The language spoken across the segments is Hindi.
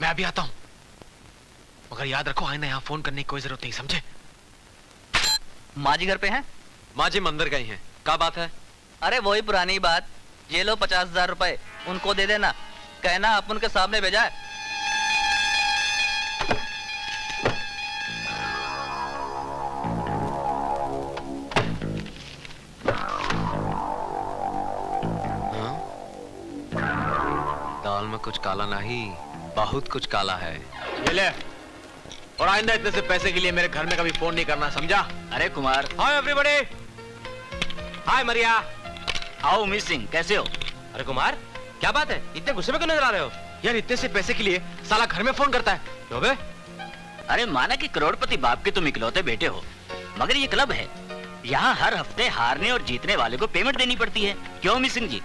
मैं अभी आता हूँ। मगर याद रखो, आईना यहाँ फोन करने की कोई जरूरत नहीं, समझे? माँ जी घर पे हैं? माँ जी मंदिर गई हैं। क्या बात है? अरे वही पुरानी बात, ये लो 50,000 रुपए, उनको दे देना, कहना आप उनके सामने भेजा है। दाल में कुछ काला नहीं, बहुत कुछ काला है। ये ले, और आइंदा इतने से पैसे के लिए मेरे घर में कभी फोन नहीं करना, समझा? अरे कुमार। Hi everybody. हाय मरिया। आओ उमेश सिंह, कैसे हो? अरे कुमार, क्या बात है, इतने गुस्से में क्यों नजर आ रहे हो? यार इतने से पैसे के लिए साला घर में फोन करता है, क्यों बे? अरे माना कि करोड़पति बाप के तुम इकलौते बेटे हो, मगर ये क्लब है, यहाँ हर हफ्ते हारने और जीतने वाले को पेमेंट देनी पड़ती है, क्यों उमेश सिंह जी?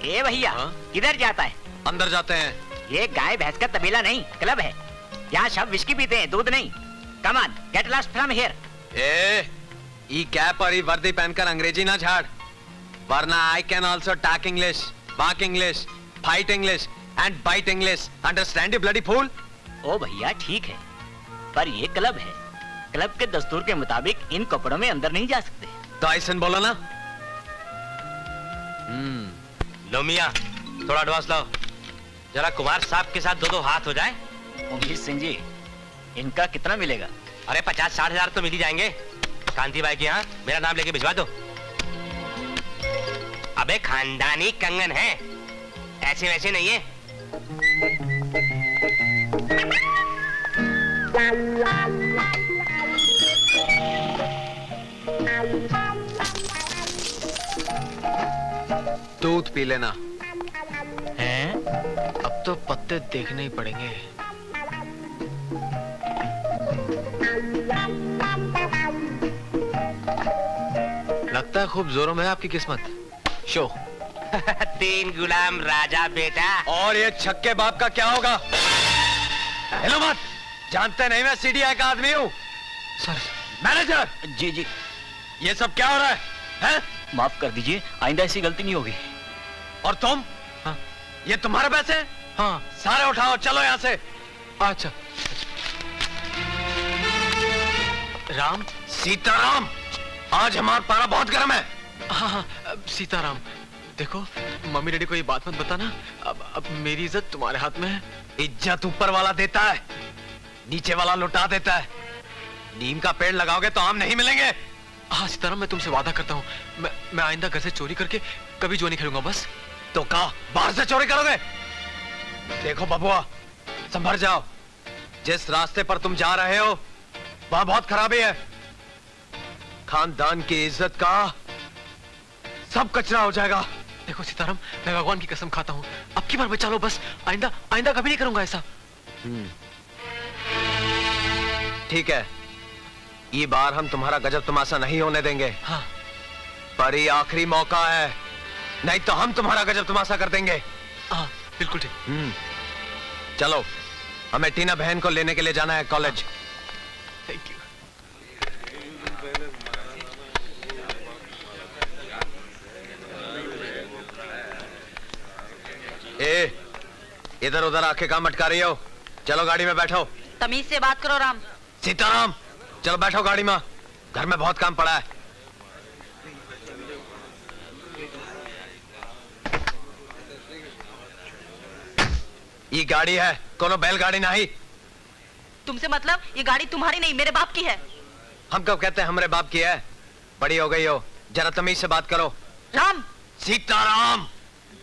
ए भैया, किधर जाता है? अंदर जाते हैं। ये गाय भैंस का तबेला नहीं, क्लब है। यहाँ सब विस्की पीते हैं, दूध नहीं। Come on, get lost from here. ए, ई कैप और ई वर्दी पहनकर अंग्रेजी ना झाड़, वरना I can also talk English, walk English, fight English and bite English. Understand you bloody fool? ओ भैया ठीक है, पर ये क्लब है, क्लब के दस्तूर के मुताबिक इन कपड़ों में अंदर नहीं जा सकते। तो ऐसे बोलो ना। लो मियां, थोड़ा एडवांस लाओ, जरा कुमार साहब के साथ 2-2 हाथ हो जाए। उमेश सिंह जी, इनका कितना मिलेगा? अरे 50-60 हजार तो मिल ही जाएंगे। कांति बाई के यहाँ मेरा नाम लेके भिजवा दो। अबे खानदानी कंगन है, ऐसे वैसे नहीं है। दूध पी लेना। हैं? अब तो पत्ते देखने ही पड़ेंगे। लगता है खूब जोरों में है आपकी किस्मत। शो। 3 गुलाम राजा बेटा। और ये छक्के बाप का क्या होगा? हेलो मत, जानते नहीं मैं सीडीआई का आदमी हूँ। सर। मैनेजर। जी जी। ये सब क्या हो रहा है? हैं? माफ कर दीजिए, आइंदा ऐसी गलती नहीं होगी। और तुम? हाँ। ये तुम्हारे पैसे? हाँ। सारे उठाओ, चलो यहाँ से। अच्छा। राम। सीताराम, आज हमारा पारा बहुत गर्म है। हाँ हाँ, सीताराम। देखो, मम्मी डैडी को ये बात मत बताना। अब मेरी इज्जत तुम्हारे हाथ में है। इज्जत ऊपर वाला देता है, नीचे वाला लुटा देता है। नीम का पेड़ लगाओगे तो आम नहीं मिलेंगे। हाँ सीताराम, मैं तुमसे वादा करता हूँ, मैं आइंदा घर से चोरी करके कभी जो नहीं खेलूंगा बस। तो कहा बाहर से चोरी करोगे? देखो बबुआ, संभर जाओ। जिस रास्ते पर तुम जा रहे हो वह बहुत खराबी है। खानदान की इज्जत का सब कचरा हो जाएगा। देखो सीताराम, मैं भगवान की कसम खाता हूँ, अब की बार बचा लो बस। आइंदा कभी नहीं करूंगा ऐसा। ठीक है, ये बार हम तुम्हारा गजब तमाशा नहीं होने देंगे। हाँ। पर ये आखिरी मौका है, नहीं तो हम तुम्हारा गजब तमाशा कर देंगे। हाँ बिल्कुल ठीक। चलो, हमें टीना बहन को लेने के लिए जाना है कॉलेज। Thank you. ए, इधर उधर आके काम अटका रही हो? चलो गाड़ी में बैठो। तमीज से बात करो राम। सीताराम, चलो बैठो गाड़ी में, घर में बहुत काम पड़ा है। ये गाड़ी है, कोनो बैलगाड़ी नहीं। तुमसे मतलब, ये गाड़ी तुम्हारी नहीं मेरे बाप की है। हम कब कहते हैं हमारे बाप की है? बड़ी हो गई हो, जरा तमीज से बात करो। राम। सीताराम,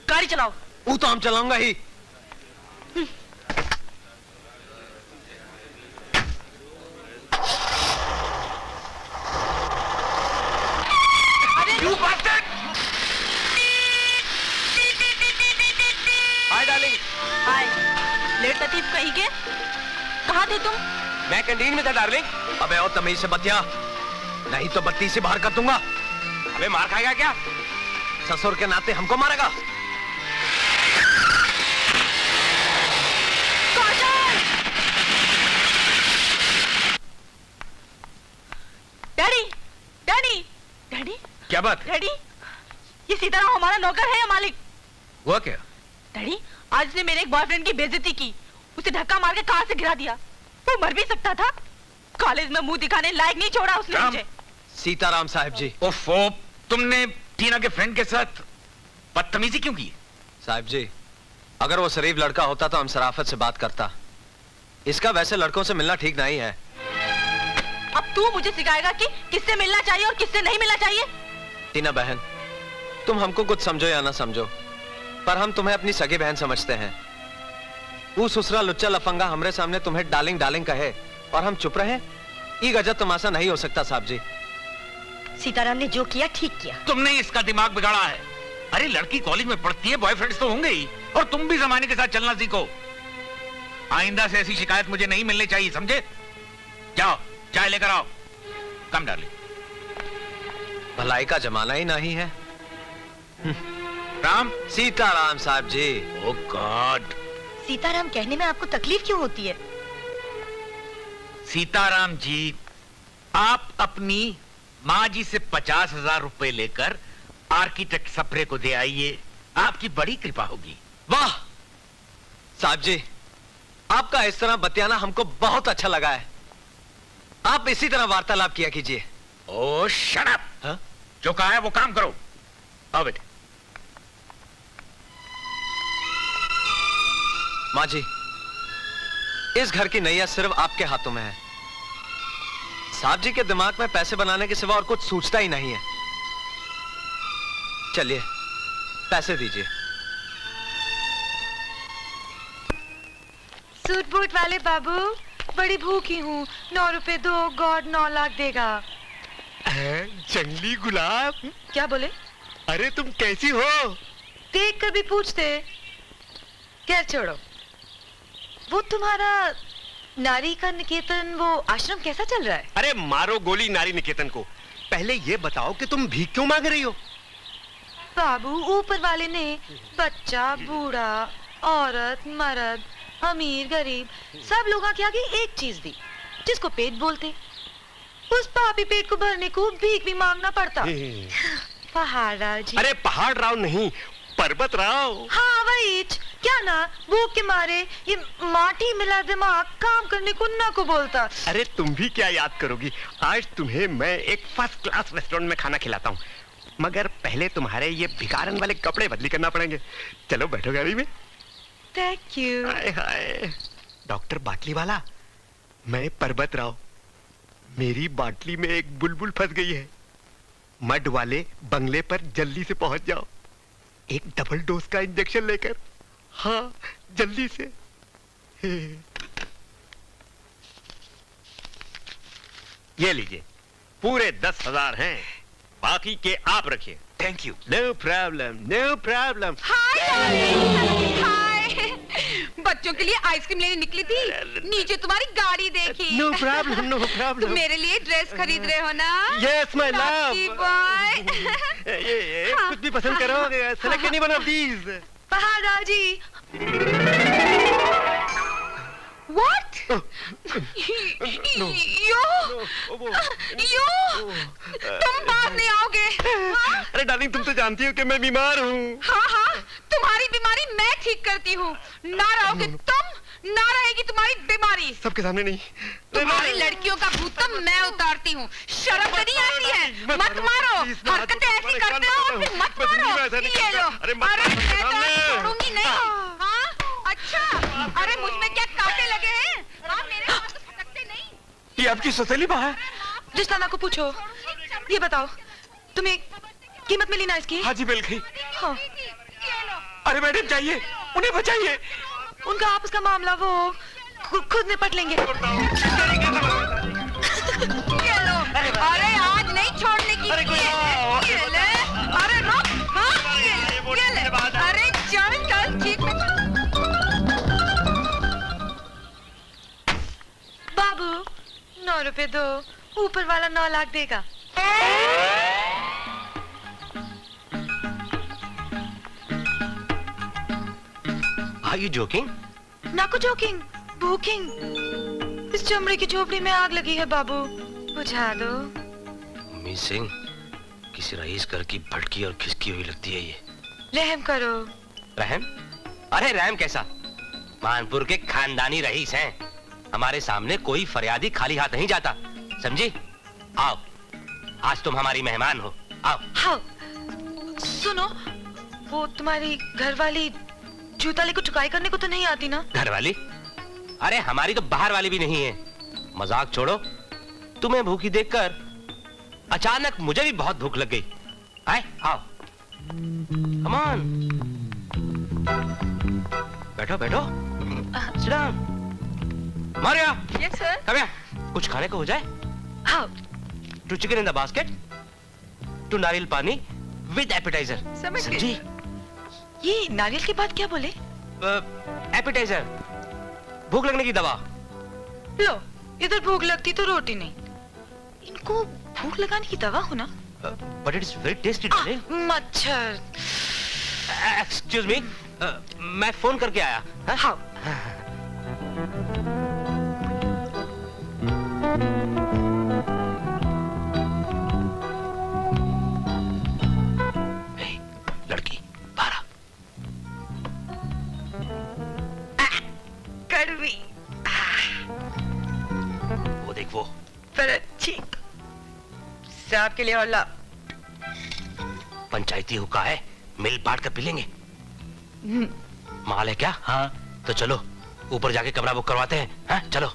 गाड़ी चलाओ। वो तो हम चलाऊंगा ही। Hi darling. हाय। लेट लतीफ कहीं के? कहाँ थे तुम? मैं कैंटीन में था डार्लिंग। अबे ओ तमीज से बतिया, नहीं तो बत्ती से बाहर कर दूंगा। अबे मार खाएगा क्या? ससुर के नाते हमको मारेगा? Daddy, daddy, daddy. क्या बात? डैडी, ये सीताराम हमारा नौकर है या मालिक? हुआ क्या? डैडी, आज उसने मेरे एक बॉयफ्रेंड की बेइज्जती की, उसे धक्का मार के कार से गिरा दिया। वो मर भी सकता था, कॉलेज में मुंह दिखाने लायक नहीं छोड़ा उसने मुझे। सीताराम साहब जी। ओफो, तुमने टीना के फ्रेंड के साथ बदतमीजी क्यों की? साहब जी, अगर वो शरीफ लड़का होता तो हम शराफत से बात करता। इसका वैसे लड़कों से मिलना ठीक नहीं है। अब तू मुझे सिखाएगा कि किससे मिलना चाहिए और किससे नहीं मिलना चाहिए? टीना बहन, तुम हमको कुछ समझो या ना समझो, पर हम तुम्हें अपनी सगी बहन समझते हैं। वो ससुरा लुच्चा लफंगा हमरे सामने तुम्हें डार्लिंग डार्लिंग कहे और हम चुप रहे, ये गजब तमाशा नहीं हो सकता साहब जी। सीताराम ने जो किया ठीक किया। तुमने इसका दिमाग बिगाड़ा है। अरे लड़की कॉलेज में पढ़ती है, बॉयफ्रेंड्स तो होंगे ही, और तुम भी जमाने के साथ चलना सीखो। आइंदा से ऐसी शिकायत मुझे नहीं मिलनी चाहिए, समझे? जाओ चाय लेकर आओ। Come darling. भलाई का जमाना ही नहीं है। राम। सीताराम साहब जी। ओह गॉड। सीताराम कहने में आपको तकलीफ क्यों होती है? सीताराम जी, आप अपनी माँ जी से 50,000 रुपए लेकर आर्किटेक्ट सप्रे को दे आइए, आपकी बड़ी कृपा होगी। वाह साहब जी, आपका इस तरह बतियाना हमको बहुत अच्छा लगा है। आप इसी तरह वार्तालाप किया कीजिए। ओह शट अप। हाँ? जो कहा है वो काम करो। आओ बेटे। माँ जी, इस घर की नैया सिर्फ आपके हाथों में है। साहब जी के दिमाग में पैसे बनाने के सिवा और कुछ सूझता ही नहीं है। चलिए पैसे दीजिए। सूट बूट वाले बाबू, बड़ी भूखी हूँ, 9 रुपए दो, गॉड 9 लाख देगा। जंगली गुलाब, क्या बोले? अरे तुम कैसी हो? देख कर भी पूछते। खैर छोड़ो, वो तुम्हारा नारी का निकेतन, वो आश्रम कैसा चल रहा है? अरे मारो गोली नारी निकेतन को। पहले ये बताओ कि तुम भीख क्यों मांग रही हो? बाबू, ऊपर वाले ने बच्चा, बूढ़ा, औरत, मर्द, अमीर, गरीब, सब लोगों के आगे एक चीज दी, जिसको पेट बोलते। उस पापी पेट को भरने को भीख भी मांगना पड़ता। पहाड़ राव जी। अरे पहाड़ राव नहीं, पर्वत राव। हाँ वही, क्या ना, भूख के मारे ये माटी मिला दिमाग काम करने को ना को बोलता। अरे तुम भी क्या याद करोगी, आज तुम्हें मैं एक फर्स्ट क्लास रेस्टोरेंट में खाना खिलाता हूँ, मगर पहले तुम्हारे ये भिखारन वाले कपड़े बदली करना पड़ेंगे। चलो बैठो गाड़ी में। Thank you. Hi hi, doctor बाटली वाला, मैं पर्वत राव। मेरी बाटली में एक बुलबुल फंस गई है। मड वाले बंगले पर जल्दी से पहुंच जाओ, एक डबल डोज का इंजेक्शन लेकर। हाँ जल्दी से। ये लीजिए, पूरे 10,000 हैं, बाकी के आप रखिए। Thank you. No problem, no problem. Hi, बच्चों के लिए आइसक्रीम लेने निकली थी, नीचे तुम्हारी गाड़ी देखी। No problem, no problem. तुम मेरे लिए ड्रेस खरीद रहे हो ना? Yes my love. बॉय। ये कुछ भी पसंद करो, select any one of these. Pahad Rao ji. What? तुम बाहर नहीं आओगे? हाँ? अरे डार्लिंग, तुम तो जानती हो कि मैं बीमार हूँ। हाँ हाँ, तुम्हारी बीमारी मैं ठीक करती हूँ। ना रहोगे तुम, ना रहेगी तुम्हारी बीमारी। सबके सामने नहीं। तुम्हारी लड़कियों का भूत तो मैं उतारती हूँ। शर्म तो नहीं आती है? मत मारो, हरकतें ऐसी करते हो और फिर मत मारो। ये लो। अरे मैं तो छोड़ूंगी नहीं। हाँ? अच्छा, अरे मुझ में क्या कांटे लगे हैं? हाँ, मेरे हाथ तो फटकते नहीं। ये आपकी सौतेली माँ है? रिश्ताना को पूछो। ये बताओ, तुम्हें कीमत मिली ना इसकी? हाँ जी, मिल गई। हाँ। अरे मैडम चाहिए, उन्हें बचाइए। उनका आपस का मामला वो खुद निपट लेंगे। ये लो। अरे आज नहीं छोड़ने की। ये ले। अरे रुक। हाँ, ये ले। अरे चल चल, ठीक है। बाबू, 9 रुपए दो, ऊपर वाला 9 लाख देगा। Are you joking? ना को जोकिंग, भूकिंग। इस चमड़े की झोपड़ी में आग लगी है बाबू, बुझा दो। मिसिंग, किसी रईस घर की भटकी और खिसकी हुई लगती है ये। रहम करो। रहम? अरे रहम कैसा, मानपुर के खानदानी रईस हैं। हमारे सामने कोई फरियादी खाली हाथ नहीं जाता, समझी? आओ, आज तुम हमारी मेहमान हो, आओ। हाँ, सुनो, वो तुम्हारी घरवाली जूता लेकर चुकाई करने को तो नहीं आती ना? घरवाली? अरे हमारी तो बाहर वाली भी नहीं है। मजाक छोड़ो, तुम्हें भूखी देखकर अचानक मुझे भी बहुत भूख लग गई। आए, आओ, कम ऑन, बैठो बैठो, sit down. Maria, yes sir. Come here, कुछ खाने को हो जाए? हाँ। Two chicken in the basket, two nariyal pani with appetiser. समझ गई। जी। ये नारियल के बाद क्या बोले? एपेटाइजर, भूख लगने की दवा। लो, इधर भूख लगती तो रोटी नहीं, इनको भूख लगाने की दवा हो ना? But it is very tasty darling. मच्छर। एक्सक्यूज मी, मैं फोन करके आया। हाँ। लड़की बारह। कड़वी। वो देख वो। पर अच्छी। साहब के लिए और ला। पंचायती हुक्का है, मिल बांट कर पी लेंगे। माल है क्या? हाँ। तो चलो ऊपर जाके कमरा बुक करवाते हैं। हाँ, चलो।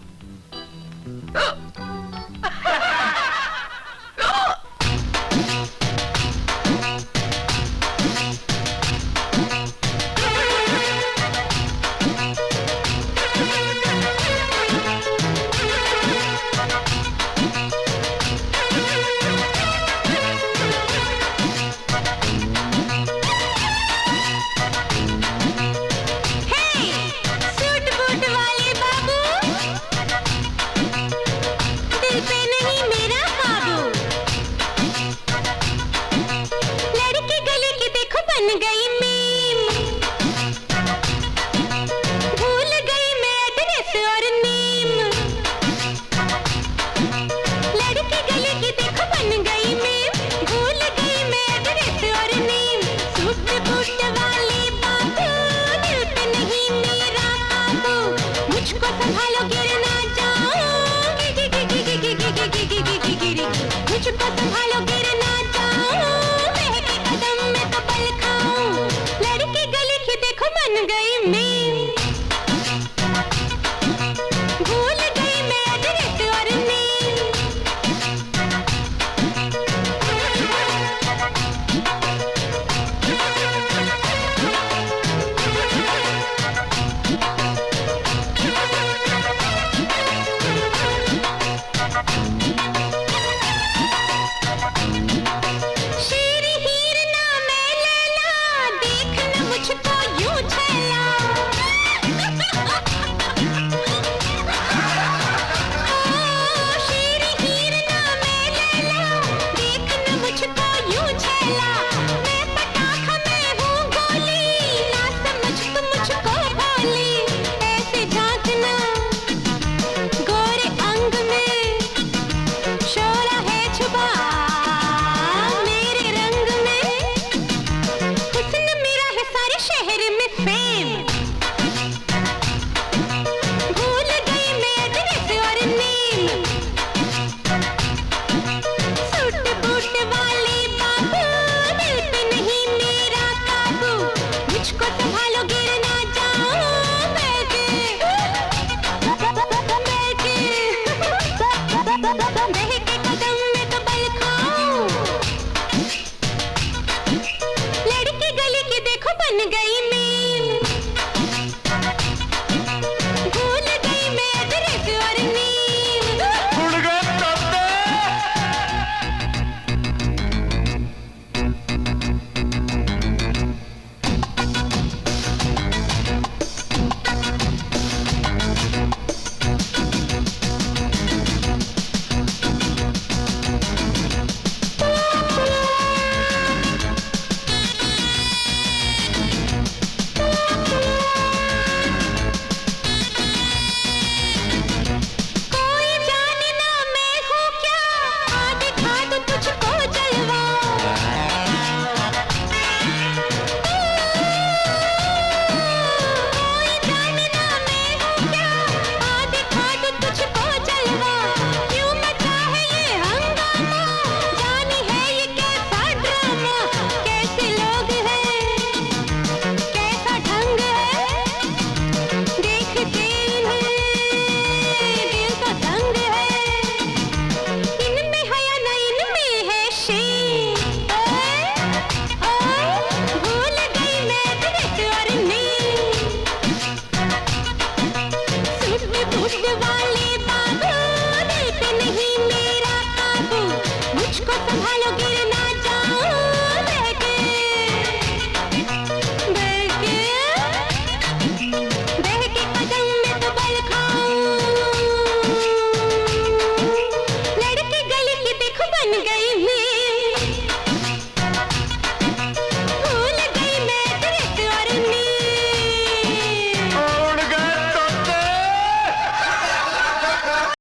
बन गई